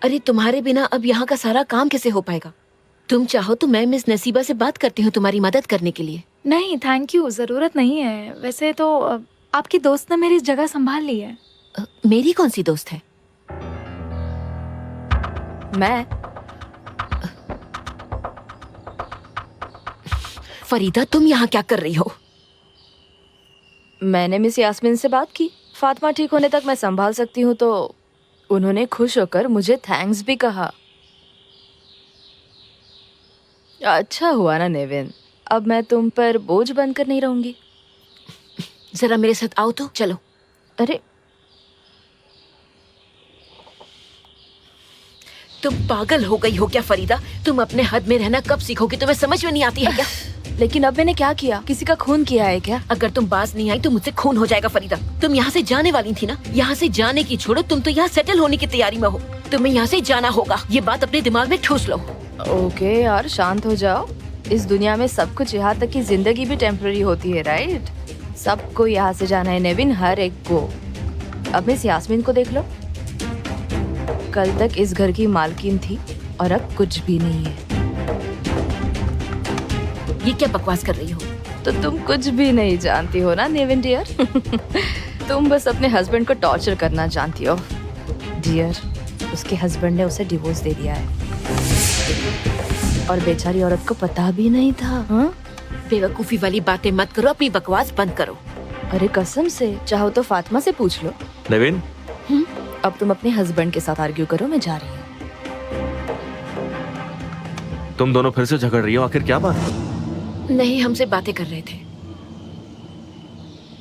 अरे तुम्हारे बिना अब यहाँ का सारा काम कैसे हो पाएगा? तुम चाहो तो मैं मिस नसीबा से बात करती हूँ तुम्हारी मदद करने के लिए। नहीं थैंक यू, जरूरत नहीं है। वैसे तो आपकी दोस्त ने मेरी जगह संभाल ली है। मेरी कौन सी दोस्त है? मैं फरीदा, तुम यहाँ क्या कर रही हो? मैंने मिस यास्मीन से बात की, फातिमा ठीक होने तक मैं संभाल सकती हूँ, तो उन्होंने खुश होकर मुझे थैंक्स भी कहा। अच्छा हुआ ना नेविन, अब मैं तुम पर बोझ बनकर नहीं रहूंगी। जरा मेरे साथ आओ तो। चलो। अरे तुम पागल हो गई हो क्या फरीदा? तुम अपने हद में रहना कब सीखोगी? तुम्हें समझ में नहीं आती है क्या? लेकिन अब मैंने क्या किया? किसी का खून किया है क्या? अगर तुम बाज नहीं आई तो मुझसे खून हो जाएगा फरीदा। तुम यहाँ से जाने वाली थी ना? यहाँ से जाने की छोड़ो, तुम तो यहाँ सेटल होने की तैयारी में हो। तुम्हें यहाँ से जाना होगा, ये बात अपने दिमाग में ठूस लो। ओके यार, शांत हो जाओ। इस दुनिया में सब कुछ, यहाँ तक कि जिंदगी भी टेम्पररी होती है, राइट? सबको यहाँ से जाना है नेविन, हर एक को। अब मिस यास्मीन को देख लो, कल तक इस घर की मालकिन थी और अब कुछ भी नहीं है। ये क्या बकवास कर रही हो? तो तुम कुछ भी नहीं जानती हो ना नेविन डियर। तुम बस अपने हस्बैंड को टॉर्चर करना जानती हो। डियर, उसके हस्बैंड ने उसे डिवोर्स दे दिया है और बेचारी औरत को पता भी नहीं था। हाँ? बेवकूफी वाली बातें मत करो, अपनी बकवास बंद करो। अरे कसम से, चाहो तो फातिमा से पूछ लो। नेविन, अब तुम अपने हस्बैंड के साथ आर्ग्यू करो, मैं जा रही हूँ। तुम दोनों फिर से झगड़ रही हो, आखिर क्या बात है? नहीं, हमसे बातें कर रहे थे।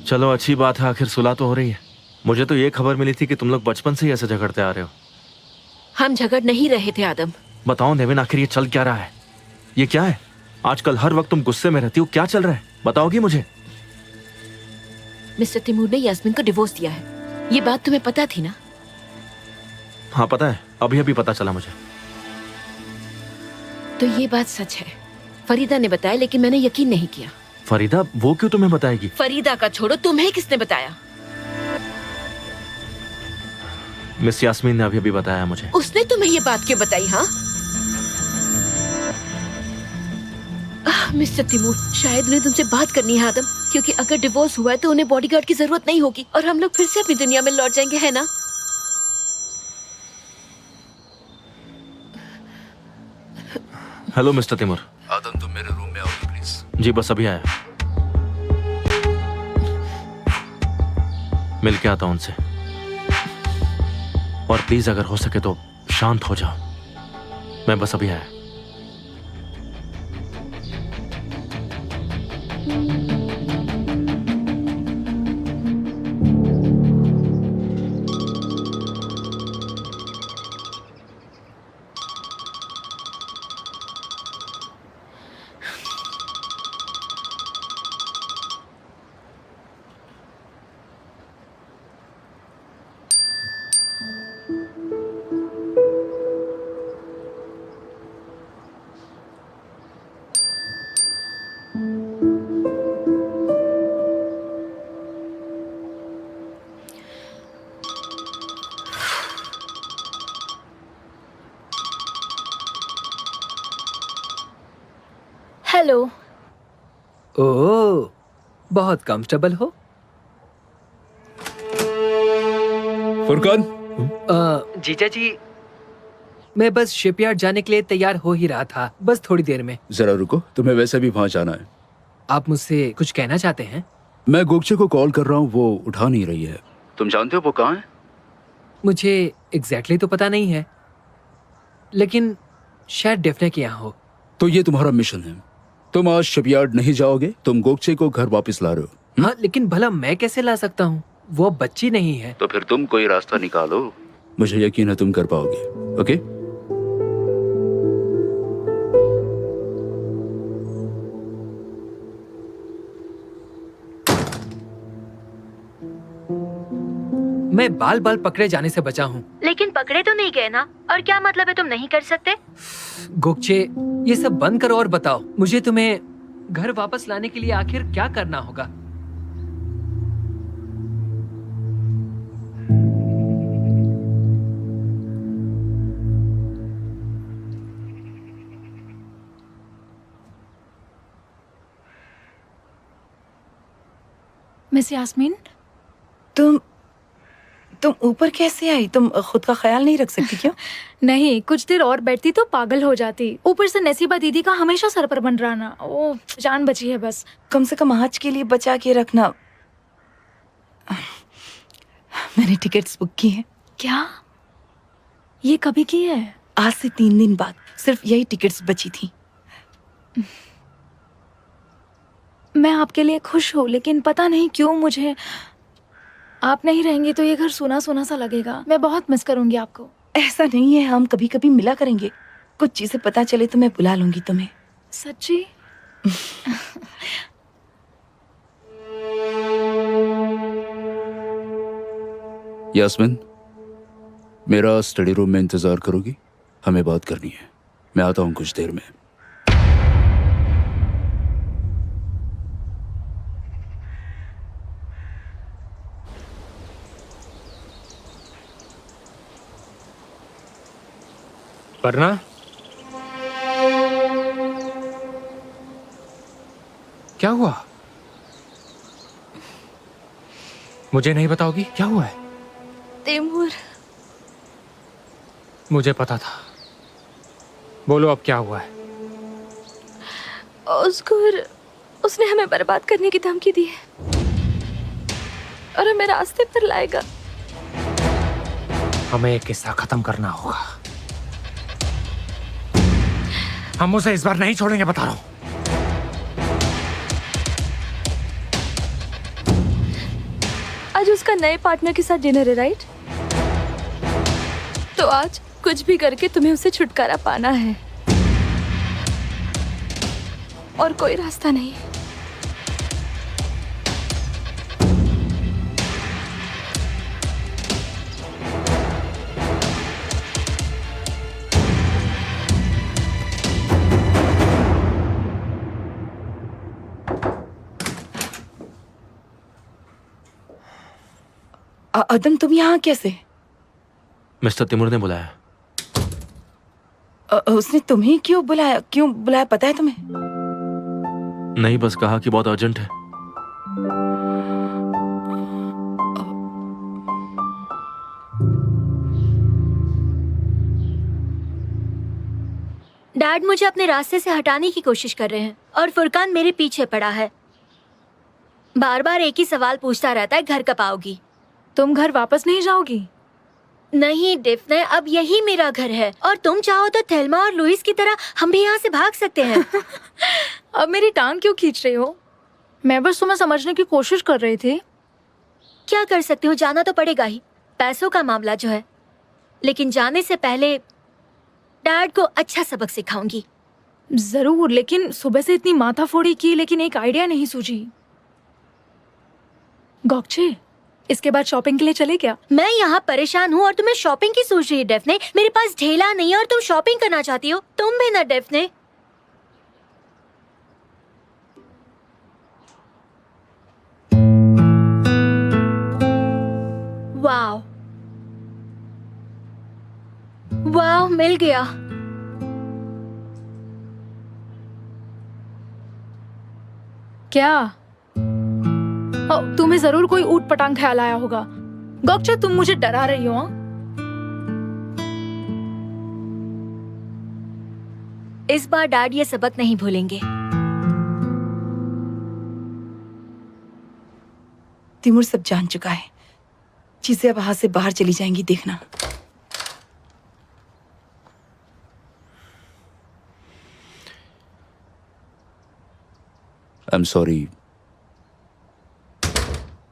चलो अच्छी बात है, आखिर सुलह तो हो रही है। मुझे तो ये खबर मिली थी कि तुम लोग बचपन से ही ऐसे झगड़ते आ रहे हो। हम झगड़ नहीं रहे थे आदम। बताओ नेविन, आखिर ये चल क्या रहा है? ये क्या है? आजकल हर वक्त तुम गुस्से में रहती हो, क्या चल रहा है? बताओगी मुझे? मिस्टर तैमूर ने यास्मीन को डिवोर्स दिया है, ये बात तुम्हें पता थी ना? हाँ पता है, अभी अभी पता चला मुझे। तो ये बात सच है। फरीदा ने बताया, लेकिन मैंने यकीन नहीं किया। फरीदा वो क्यों तुम्हें बताएगी? फरीदा का छोड़ो, तुम्हें किसने बताया? मिस यास्मीन ने अभी अभी बताया मुझे। उसने तुम्हें ये बात क्यों बताई? हाँ मिस्टर तैमूर, शायद उन्हें तुमसे बात करनी है आदम, क्योंकि अगर डिवोर्स हुआ है तो उन्हें बॉडीगार्ड की जरूरत नहीं होगी और हम लोग फिर से अपनी दुनिया में लौट जाएंगे, है ना? Hello mister Taimur. आदम, तुम मेरे रूम में आओगे प्लीज? जी बस अभी आया, मिल के आता हूं उनसे। और प्लीज अगर हो सके तो शांत हो जाओ, मैं बस अभी आया। हेलो। ओह, बहुत कंफर्टेबल हो। फुरकान, जीजा जी, मैं बस शिपयार्ड जाने के लिए तैयार हो ही रहा था, बस थोड़ी देर में। जरा रुको, तुम्हें वैसे भी वहां जाना है। आप मुझसे कुछ कहना चाहते हैं? मैं गोगचे को कॉल कर रहा हूँ, वो उठा नहीं रही है। तुम जानते हो वो कहाँ है? मुझे एग्जैक्टली तो पता नहीं है, लेकिन शायद डेफने के यहाँ हो। तो ये तुम्हारा मिशन है। तुम आज शिपयार्ड नहीं जाओगे, तुम गोगचे को घर वापस ला रहे हो। हाँ, लेकिन भला मैं कैसे ला सकता हूँ? वो अब बच्ची नहीं है। तो फिर तुम कोई रास्ता निकालो, मुझे यकीन है तुम कर पाओगे। ओके? मैं बाल बाल पकड़े जाने से बचा हूँ। लेकिन पकड़े तो नहीं गए ना, और क्या मतलब है तुम नहीं कर सकते? गोगचे, ये सब बंद करो और बताओ, मुझे तुम्हें घर वापस लाने के लिए आखिर क्या करना होगा? मिस यास्मीन, तुम ऊपर कैसे आई? तुम खुद का ख्याल नहीं रख सकती क्यों? नहीं, कुछ देर और बैठती तो पागल हो जाती। ऊपर से नसीबा दीदी का हमेशा सर पर बन रहना, ओ जान बची है बस। कम से कम आज के लिए बचा के रखना। मैंने टिकट्स बुक की हैं। क्या? ये कभी की है? आज से 3 दिन बाद सिर्फ यही टिकट्स बची थी। मैं आपके लिए खुश हूँ, लेकिन पता नहीं क्यों मुझे आप नहीं रहेंगी तो ये घर सूना सूना सा लगेगा। मैं बहुत मिस करूंगी आपको। ऐसा नहीं है, हम कभी कभी मिला करेंगे। कुछ चीजें पता चले तो मैं बुला लूंगी तुम्हें। सच्ची? यास्मिन, मेरा स्टडी रूम में इंतजार करोगी? हमें बात करनी है। मैं आता हूँ कुछ देर में। वरना क्या हुआ? मुझे नहीं बताओगी क्या हुआ है? तैमूर, मुझे पता था। बोलो अब क्या हुआ है? उसने हमें बर्बाद करने की धमकी दी है और हमें रास्ते पर लाएगा। हमें एक किस्सा खत्म करना होगा। हम उसे इस बार नहीं छोड़ेंगे, बता रहा हूं। आज उसका नए पार्टनर के साथ डिनर है, राइट? तो आज कुछ भी करके तुम्हें उसे छुटकारा पाना है और कोई रास्ता नहीं। अदम, तुम यहाँ कैसे? मिस्टर तिमूर ने बुलाया। उसने तुम्हें क्यों बुलाया पता है तुम्हें? नहीं, बस कहा कि बहुत अर्जेंट है। डैड मुझे अपने रास्ते से हटाने की कोशिश कर रहे हैं और फुरकान मेरे पीछे पड़ा है। बार बार एक ही सवाल पूछता रहता है, घर कब आओगी? तुम घर वापस नहीं जाओगी? नहीं डिफ्ने, अब यही मेरा घर है और तुम चाहो तो थेल्मा और लुइस की तरह हम भी यहाँ से भाग सकते हैं। अब मेरी टांग क्यों खींच रही हो? मैं बस तुम्हें समझने की कोशिश कर रही थी। क्या कर सकती हूँ, जाना तो पड़ेगा ही, पैसों का मामला जो है। लेकिन जाने से पहले डैड को अच्छा सबक सिखाऊंगी। जरूर, लेकिन सुबह से इतनी माथाफोड़ी की लेकिन एक आइडिया नहीं सूझी। गोकचे, इसके बाद शॉपिंग के लिए चले क्या? मैं यहाँ परेशान हूँ और तुम्हें शॉपिंग की सोच रही है डेफने। मेरे पास ढेला नहीं है और तुम शॉपिंग करना चाहती हो। तुम भी ना डेफने। वाओ वाओ, मिल गया। क्या? तुम्हें जरूर कोई ऊट पटांग ख्याल आया होगा। गोकचे, तुम मुझे डरा रही हो। इस बार डैड ये सबक नहीं भूलेंगे। तिमूर सब जान चुका है। चीजें अब हाथ से बाहर चली जाएंगी, देखना। आई एम सॉरी,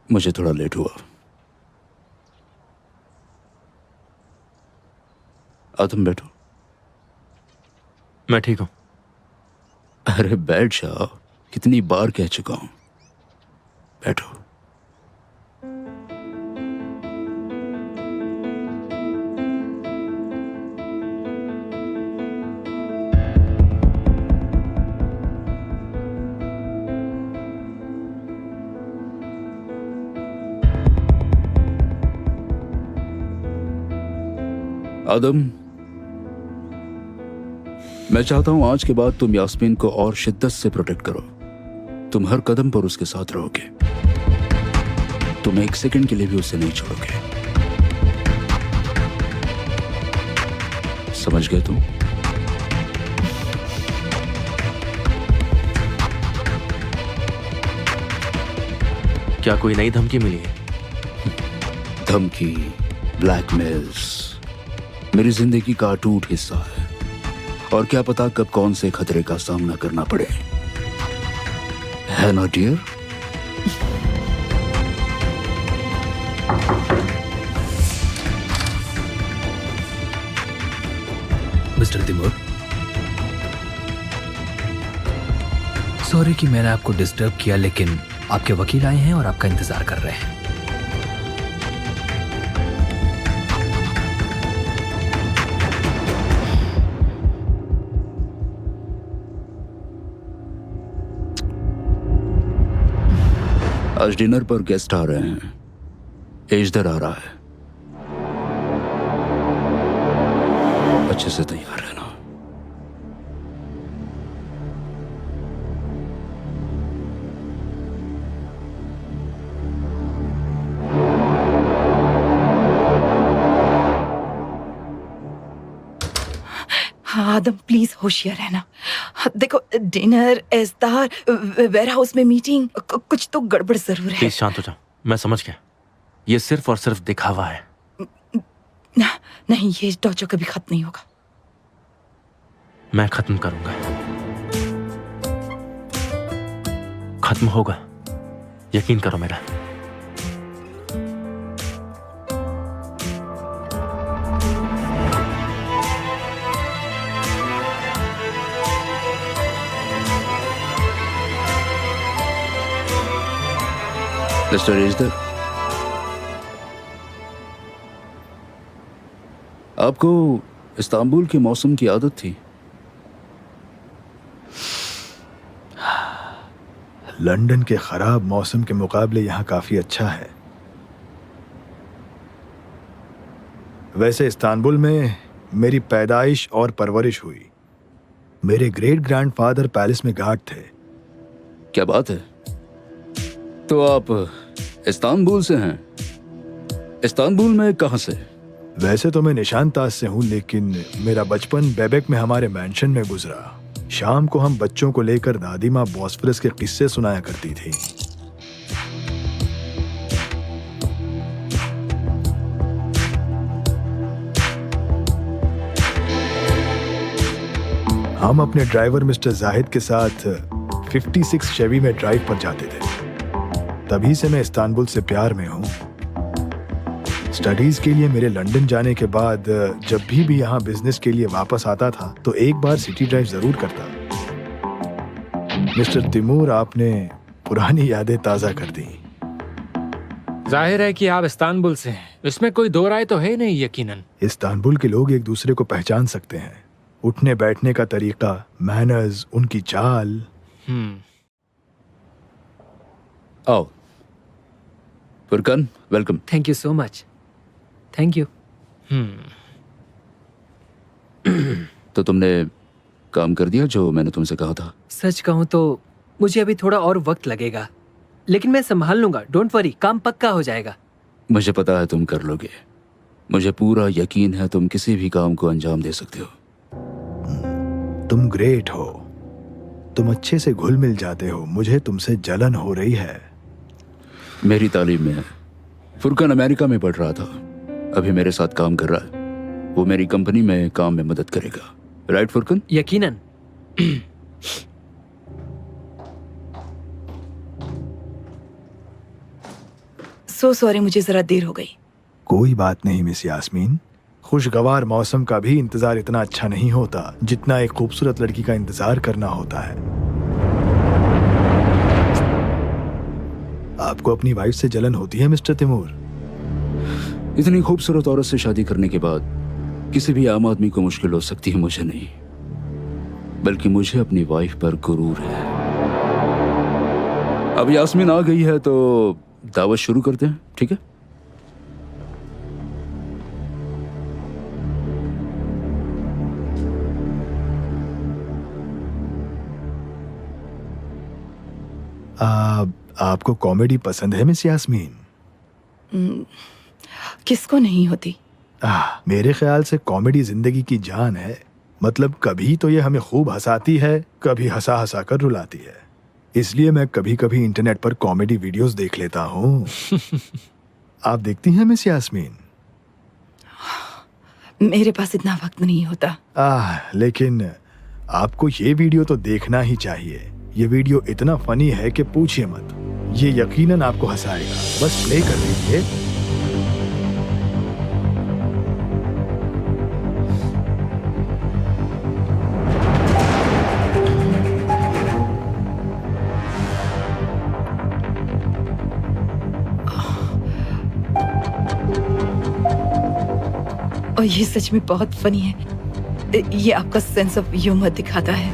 मुझे थोड़ा लेट हुआ। तुम बैठो। मैं ठीक हूँ। अरे बैठ जाओ, कितनी बार कह चुका हूं, बैठो। आदम, मैं चाहता हूं आज के बाद तुम यास्मीन को और शिद्दत से प्रोटेक्ट करो। तुम हर कदम पर उसके साथ रहोगे। तुम एक सेकंड के लिए भी उसे नहीं छोड़ोगे। समझ गए तुम? क्या कोई नई धमकी मिली है? धमकी, ब्लैकमेल्स मेरी जिंदगी का अटूट हिस्सा है, और क्या पता कब कौन से खतरे का सामना करना पड़े, है ना डियर? मिस्टर तिमूर, सॉरी कि मैंने आपको डिस्टर्ब किया, लेकिन आपके वकील आए हैं और आपका इंतजार कर रहे हैं। आज डिनर पर गेस्ट आ रहे हैं, एजदर आ रहा है, अच्छे से तैयार रहना। हाँ आदम, प्लीज होशियार रहना। देखो, डिनर, एस्तार, वेयर हाउस में मीटिंग, कुछ तो गड़बड़ जरूर है। प्लीज शांत हो जाओ, मैं समझ गया। ये सिर्फ और सिर्फ दिखावा है। नहीं, ये डॉचो कभी खत्म नहीं होगा। मैं खत्म करूंगा, खत्म होगा, यकीन करो मेरा। मिस्टर एजदर, आपको इस्तांबुल के मौसम की आदत थी? लंदन के खराब मौसम के मुकाबले यहाँ काफी अच्छा है। वैसे इस्तांबुल में मेरी पैदाइश और परवरिश हुई। मेरे ग्रेट ग्रैंडफादर पैलेस में गार्ड थे। क्या बात है, तो आप इस्तांबुल से हैं? इस्तांबुल में कहां से? वैसे तो मैं निशानताज से हूँ, लेकिन मेरा बचपन बेबेक में हमारे मैंशन में गुजरा। शाम को हम बच्चों को लेकर दादी माँ बॉस्फोरस के किस्से सुनाया करती थी। हम अपने ड्राइवर मिस्टर जाहिद के साथ 56 शेवी में ड्राइव पर जाते थे। तभी से मैं इस्तांबुल से प्यार में हूँ। स्टडीज के लिए मेरे लंदन जाने के बाद जब भी यहाँ बिजनेस के लिए वापस आता था तो एक बार सिटी ड्राइव जरूर करता। मिस्टर तिमूर, आपने पुरानी यादें ताजा कर दी। जाहिर है कि आप इस्तांबुल से हैं, इसमें कोई दो राय तो है नहीं। यकीनन इस्तांबुल के लोग एक दूसरे को पहचान सकते हैं। उठने बैठने का तरीका, मैनर्स, उनकी चाल। आओ Furqan, welcome. Thank you so much. Thank you. तो तुमने काम कर दिया जो मैंने तुमसे कहा था? सच कहूं तो मुझे अभी थोड़ा और वक्त लगेगा, लेकिन मैं संभाल लूंगा। डोंट वरी, काम पक्का हो जाएगा। मुझे पता है तुम कर लोगे। मुझे पूरा यकीन है तुम किसी भी काम को अंजाम दे सकते हो। तुम ग्रेट हो, तुम अच्छे से घुल मिल जाते हो। मुझे तुमसे जलन हो रही है। मेरी तालीम में है। फुरकान अमेरिका में पढ़ रहा था, अभी मेरे साथ काम कर रहा है। वो मेरी कंपनी में काम में मदद करेगा। राइट फुरकान? यकीनन। सो सॉरी, मुझे जरा देर हो गई। कोई बात नहीं मिस यास्मीन। खुशगवार मौसम का भी इंतजार इतना अच्छा नहीं होता जितना एक खूबसूरत लड़की का इंतजार करना होता है। आपको अपनी वाइफ से जलन होती है मिस्टर तिमूर? इतनी खूबसूरत औरत से शादी करने के बाद किसी भी आम आदमी को मुश्किल हो सकती है, मुझे नहीं, बल्कि मुझे अपनी वाइफ पर गुरूर है। अब यास्मीन आ गई है तो दावत शुरू करते हैं, ठीक है? आपको कॉमेडी पसंद है मिस यास्मीन? किसको नहीं होती? मेरे ख्याल से कॉमेडी जिंदगी की जान है। मतलब कभी तो ये हमें खूब हंसाती है, कभी हंसा हंसा कर रुलाती है। इसलिए मैं कभी कभी इंटरनेट पर कॉमेडी वीडियोस देख लेता हूँ। आप देखती हैं मिस यास्मीन? मेरे पास इतना वक्त नहीं होता। लेकिन आपको ये वीडियो तो देखना ही चाहिए। ये वीडियो इतना फनी है कि पूछिए मत। ये यकीनन आपको हंसाएगा। बस प्ले कर दीजिए। और ये सच में बहुत फनी है। ये आपका सेंस ऑफ ह्यूमर दिखाता है।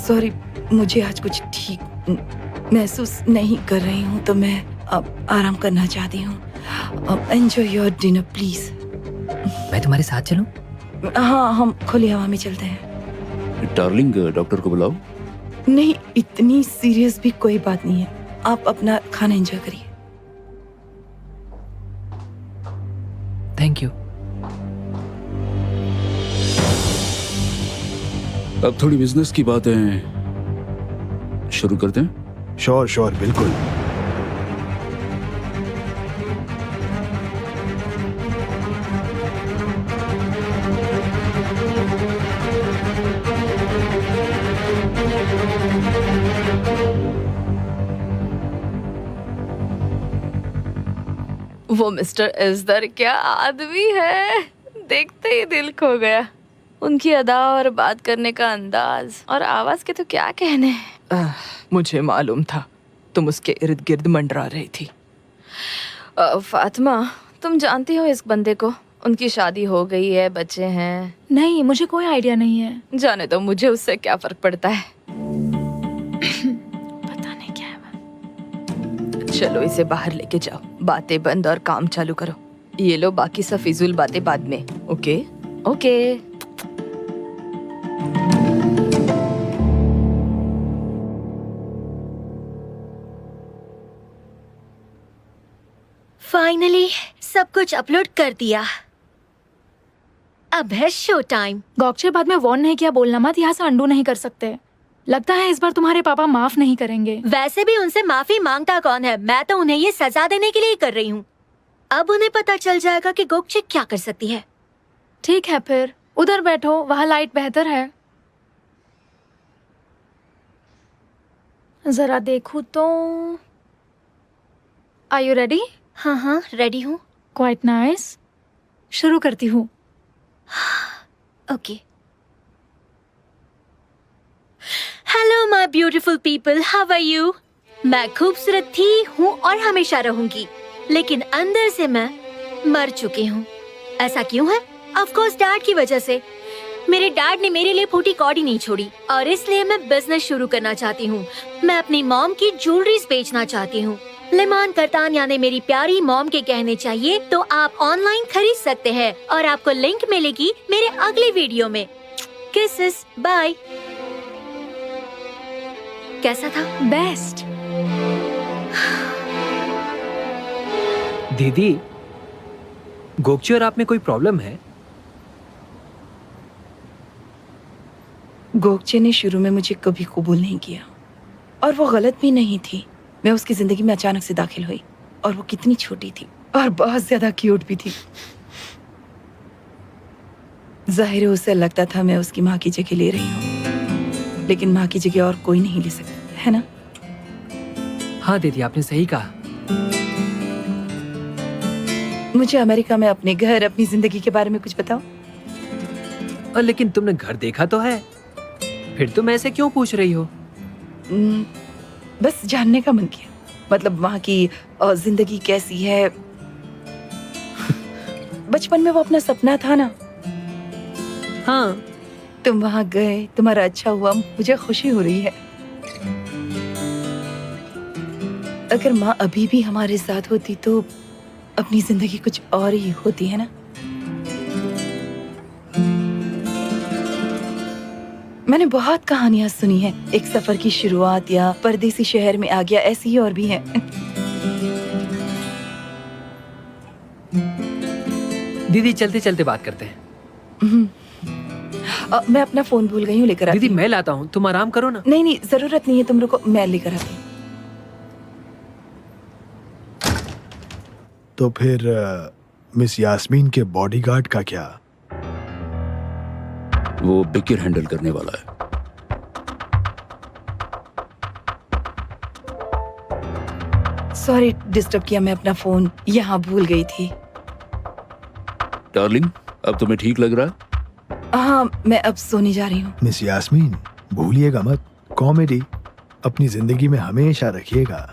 सॉरी, मुझे आज कुछ ठीक महसूस नहीं कर रही हूँ, तो मैं अब आराम करना चाहती हूँ। Enjoy your dinner please. मैं तुम्हारे साथ चलूं? हाँ, हम खुली हवा में चलते हैं। डार्लिंग, डॉक्टर को बुलाओ। नहीं, इतनी सीरियस भी कोई बात नहीं है। आप अपना खाना एंजॉय करिए। Thank you. अब थोड़ी बिजनेस की बातें शुरू करते हैं। श्योर, बिल्कुल। वो मिस्टर इज़दर क्या आदमी है, देखते ही दिल खो गया। उनकी अदा और बात करने का अंदाज और आवाज के तो क्या कहने। मुझे मालूम था तुम उसके इर्द गिर्द मंडरा रही थी। फातिमा, तुम जानती हो इस बंदे को? उनकी शादी हो गई है, बच्चे हैं। नहीं, मुझे कोई आइडिया नहीं है। जाने दो, मुझे उससे क्या फर्क पड़ता है। पता नहीं क्या है। चलो इसे बाहर लेके जाओ, बातें बंद और काम चालू करो। ये लो, बाकी सब फिजूल बातें बाद में। Okay okay. फाइनली सब कुछ अपलोड कर दिया। अब है शो टाइम। गॉक्चे बाद में वार्न नहीं किया बोलना मत, यहाँ से अंडू नहीं कर सकते। लगता है इस बार तुम्हारे पापा माफ नहीं करेंगे। वैसे भी उनसे माफी मांगता कौन है? मैं तो उन्हें ये सजा देने के लिए कर रही हूँ। अब उन्हें पता चल जाएगा कि गोकचे क्या कर सकती है। ठीक है, फिर उधर बैठो, वहाँ लाइट बेहतर है। जरा देखूं तो। Are you ready? हाँ, रेडी हूँ। Quite nice. शुरू करती हूँ। Okay. Hello my beautiful people, how are you? मैं खूबसूरत थी, हूँ और हमेशा रहूंगी, लेकिन अंदर से मैं मर चुकी हूँ। ऐसा क्यों है? ऑफ कोर्स डैड की वजह से। मेरे डैड ने मेरे लिए फूटी कौड़ी नहीं छोड़ी और इसलिए मैं बिजनेस शुरू करना चाहती हूँ। मैं अपनी मॉम की ज्वेलरीज बेचना चाहती हूँ। लिमान करतानिया ने मेरी प्यारी मॉम के कहने चाहिए तो आप ऑनलाइन खरीद सकते हैं और आपको लिंक मिलेगी मेरे अगले वीडियो में। Kisses, bye. कैसा था? बेस्ट। दीदी, गोकचे और आप में कोई प्रॉब्लम है? गोकचे ने शुरू में मुझे कभी कबूल नहीं किया और वो गलत भी नहीं थी। मैं उसकी जिंदगी में अचानक से दाखिल हुई और वो कितनी छोटी थी और बहुत ज्यादा क्यूट भी थी। जाहिर है उसे लगता था मैं उसकी माँ की जगह ले रही हूँ, लेकिन माँ की जगह और कोई नहीं ले सकता, है ना? हाँ दीदी, आपने सही कहा। मुझे अमेरिका में अपने घर, अपनी जिंदगी के बारे में कुछ बताओ। और लेकिन तुमने घर देखा तो है, फिर तुम ऐसे क्यों पूछ रही हो? बस जानने का मन किया। मतलब वहाँ की जिंदगी कैसी है। बचपन में वो अपना सपना था ना। हाँ, तुम वहाँ गए, तुम्हारा अच्छा हुआ, मुझे खुशी हो रही है। अगर माँ अभी भी हमारे साथ होती तो अपनी जिंदगी कुछ और ही होती, है ना? मैंने बहुत कहानियां सुनी हैं। एक सफर की शुरुआत या परदेसी शहर में आ गया, ऐसी ही और भी हैं। दीदी चलते चलते बात करते हैं। मैं अपना फोन भूल गई हूँ, लेकर आती दीदी हूँ। मैं लाता हूँ, तुम आराम करो ना। नहीं नहीं, जरूरत नहीं है, तुम रुको, मैं लेकर आती हूँ। तो फिर मिस यास्मीन के बॉडीगार्ड का क्या? वो बिकिर हैंडल करने वाला है। सॉरी डिस्टर्ब किया, मैं अपना फोन यहाँ भूल गई थी। डार्लिंग, अब तुम्हें ठीक लग रहा है? हाँ, मैं अब सोने जा रही हूँ। मिस यास्मीन, भूलिएगा मत, कॉमेडी अपनी जिंदगी में हमेशा रखिएगा।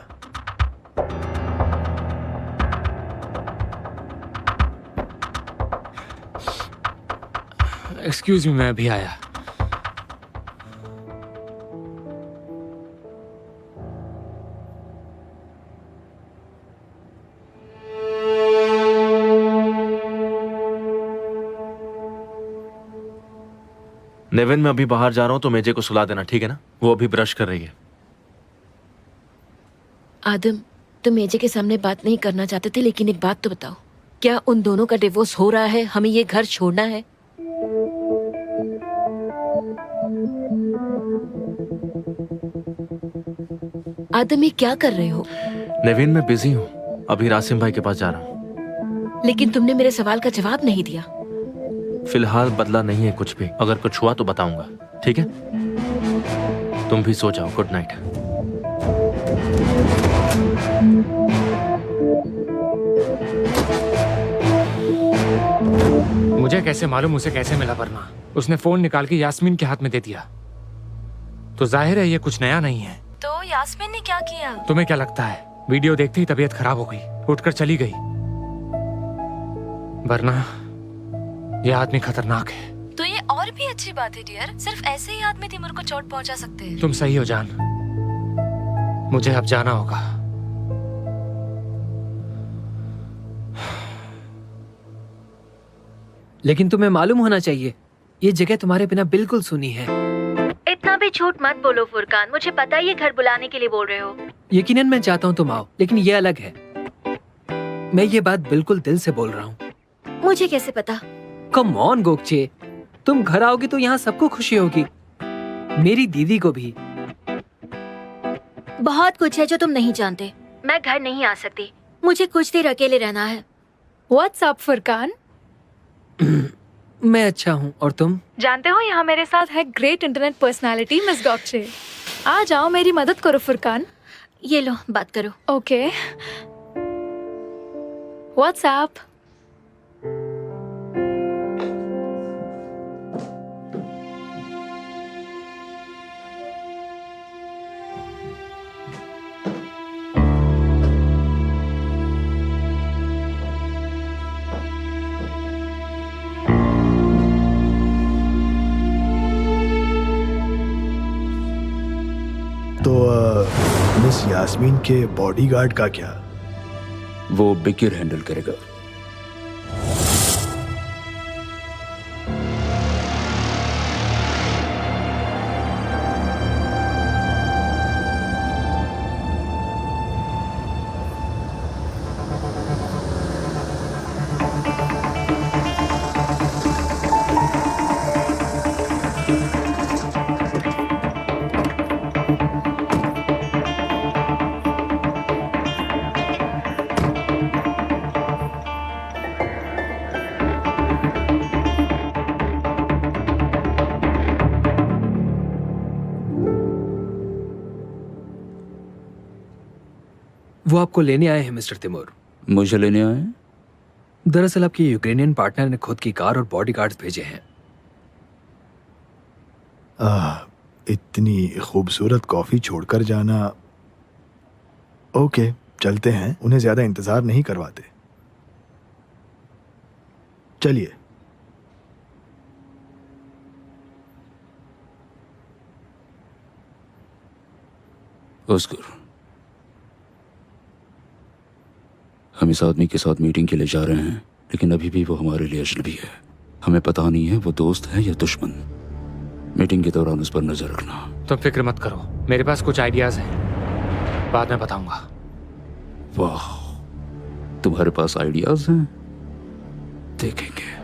एक्सक्यूज मी, मैं अभी आया। नेविन, मैं अभी बाहर जा रहा हूँ तो मेजे को सुला देना, ठीक है ना? वो अभी ब्रश कर रही है। आदम, तुम मेजे के सामने बात नहीं करना चाहते थे, लेकिन एक बात तो बताओ, क्या उन दोनों का डिवोर्स हो रहा है? हमें ये घर छोड़ना है? आदम, ये क्या कर रहे हो? नेविन, मैं बिजी हूँ, अभी रासिम भाई के पास जा रहा हूँ। लेकिन तुमने मेरे सवाल का जवाब नहीं दिया। फिलहाल बदला नहीं है कुछ भी, अगर कुछ हुआ तो बताऊंगा, ठीक है? तुम भी सो जाओ, गुड नाइट। मुझे कैसे मालूम उसे कैसे मिला वरना उसने फोन निकाल के यास्मीन के हाथ में दे दिया। तो जाहिर है ये कुछ नया नहीं है। तो यास्मीन ने क्या किया? तुम्हें क्या लगता है वीडियो देखते ही तबीयत खराब हो गई, उठकर चली गई? वरना ये आदमी खतरनाक है। तो ये और भी अच्छी बात है डियर, सिर्फ ऐसे ही आदमी तिमुर को चोट पहुंचा सकते हैं। तुम सही हो जान, मुझे अब जाना होगा। लेकिन तुम्हें मालूम होना चाहिए, ये जगह तुम्हारे बिना बिल्कुल सुनी है। इतना भी झूठ मत बोलो फुरकान, मुझे पता है ये घर बुलाने के लिए बोल रहे हो। यकीनन मैं चाहता हूँ तुम आओ, लेकिन ये अलग है। मैं ये बात बिल्कुल दिल से बोल रहा हूँ। मुझे कैसे पता? कम ऑन गोगचे, तुम घर आओगी तो यहाँ सबको खुशी होगी, मेरी दीदी को भी। बहुत कुछ है जो तुम नहीं जानते। मैं घर नहीं आ सकती, मुझे कुछ देर अकेले रहना है। What's up Furqan? मैं अच्छा हूँ, और तुम? जानते हो यहाँ मेरे साथ है ग्रेट इंटरनेट पर्सनालिटी मिस गॉक्चे। आ जाओ, मेरी मदद करो फुरकान। ये लो, बात करो। Okay, what's up? तो मिस यास्मीन के बॉडीगार्ड का क्या? वो बिकिर हैंडल करेगा। वो आपको लेने आए हैं मिस्टर तिमूर। मुझे लेने आए? दरअसल आपके यूक्रेनियन पार्टनर ने खुद की कार और बॉडीगार्ड्स भेजे हैं। इतनी खूबसूरत कॉफी छोड़कर जाना। ओके, चलते हैं, उन्हें ज्यादा इंतजार नहीं करवाते। चलिए। ऑस्कर, हम इस आदमी के साथ मीटिंग के लिए जा रहे हैं, लेकिन अभी भी वो हमारे लिए अजनबी है। हमें पता नहीं है वो दोस्त है या दुश्मन। मीटिंग के दौरान उस पर नजर रखना। तुम फिक्र मत करो, मेरे पास कुछ आइडियाज हैं, बाद में बताऊंगा। वाह, तुम्हारे पास आइडियाज हैं? देखेंगे।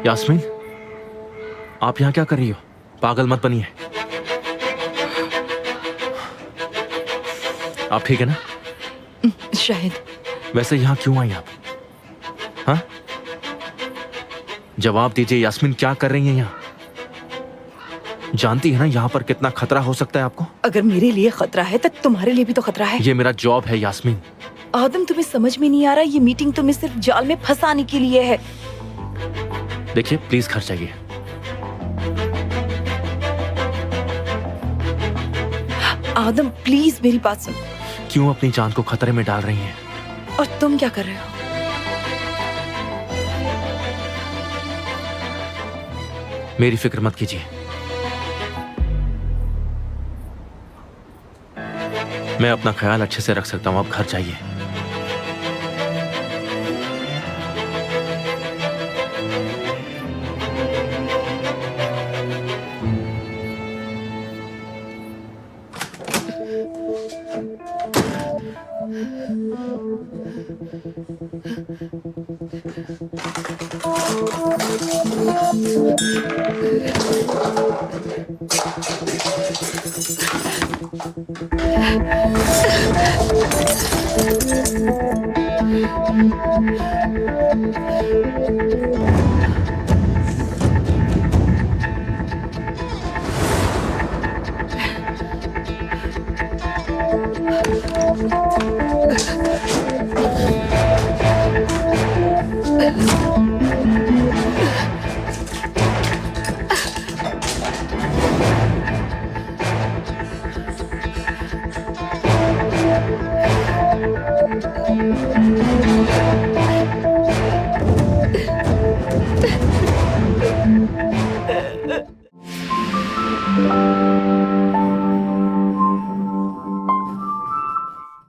यास्मीन, आप यहाँ क्या कर रही हो? पागल मत बनिए। आप ठीक है ना? शायद। वैसे यहाँ क्यों आई आप? हाँ, जवाब दीजिए यास्मीन, क्या कर रही हैं यहाँ? जानती है ना यहाँ पर कितना खतरा हो सकता है आपको? अगर मेरे लिए खतरा है तो तुम्हारे लिए भी तो खतरा है। ये मेरा जॉब है यास्मीन। आदम, तुम्हें समझ में नहीं आ रहा, ये मीटिंग तुम्हें सिर्फ जाल में फंसाने के लिए है। देखिए प्लीज घर जाइए। आदम प्लीज मेरी बात सुन। क्यों अपनी जान को खतरे में डाल रही हैं? और तुम क्या कर रहे हो? मेरी फिक्र मत कीजिए, मैं अपना ख्याल अच्छे से रख सकता हूं। आप घर जाइए।